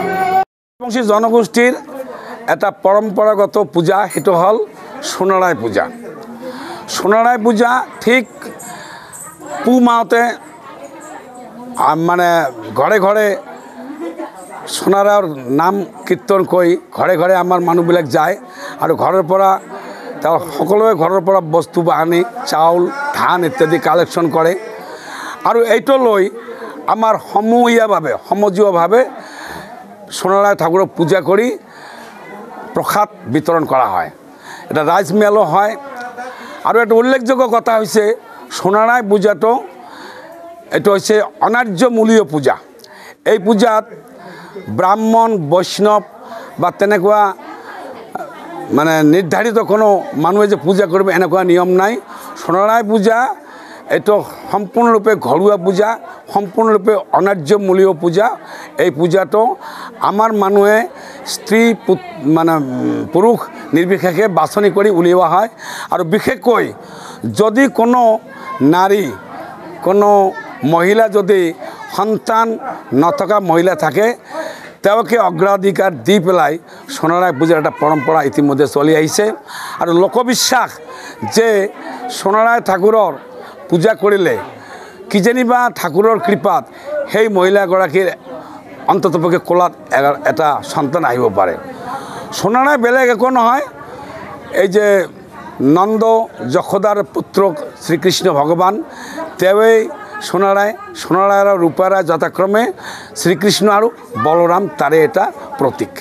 ৰাজবংশী জনগোষ্ঠীৰ এটা পৰম্পৰাগত পূজা, সেটা হল সোনাৰায় পূজা। সোনাৰায় পূজা ঠিক পুহ মাহতে মানে ঘৰে ঘৰে সোনাৰায়ৰ নাম কীৰ্তন কৰি ঘৰে ঘৰে আমাৰ মানুহবিলাক যায় আৰু ঘৰৰ পৰা তেওঁ সকলোৱে ঘৰৰ পৰা বস্তু আনি চাউল ধান ইত্যাদি কালেকশ্যন কৰে আৰু এইটো লৈ আমাৰ সমজুৱাভাৱে সোনাৰায় ঠাকুৰক পূজা কৰি প্ৰসাদ বিতৰণ কৰা হয়। এটা ৰাজমেলো হয় আৰু এটা উল্লেখযোগ্য কথা হৈছে সোনাৰায় পূজাটো এটা হচ্ছে অনাৰ্যমূলীয় পূজা। এই পূজাত ব্ৰাহ্মণ বৈষ্ণৱ বা তেনেকুৱা মানে নিৰ্ধাৰিত কোনো মানুহে যে পূজা কৰিব এনেকুৱা নিয়ম নাই। সোনাৰায় পূজা এইটো সম্পূৰ্ণৰূপে ঘৰুৱা পূজা, সম্পূৰ্ণৰূপে অনাৰ্যমূলীয় পূজা। এই পূজাটো আমাৰ মানুহে স্ত্ৰী মানে পুৰুষ নিৰ্বিশেষে বাছনি কৰি উলিওৱা হয় আৰু বিশেষকৈ যদি কোনো নাৰী কোনো মহিলা যদি সন্তান নথকা মহিলা থাকে তেওঁকে অগ্ৰাধিকাৰ দি পেলাই সোনাৰায় পূজাৰ এটা পৰম্পৰা ইতিমধ্যে চলি আহিছে আৰু লোকবিশ্বাস যে সোনাৰায় ঠাকুৰৰ পূজা কৰিলে কিজানিবা ঠাকুৰৰ কৃপাত সেই মহিলাগৰাকীৰ অন্ততপক্ষে কোলাত এটা সন্তান আহিব পাৰে। সোনাৰায় বেলেগ একো নহয়, এই যে নন্দ যশোদাৰ পুত্ৰ শ্ৰীকৃষ্ণ ভগৱান তেওঁই সোনাৰায় আৰু ৰূপাৰায় যথাক্ৰমে শ্ৰীকৃষ্ণ আৰু বলৰাম তাৰে এটা প্ৰতীক।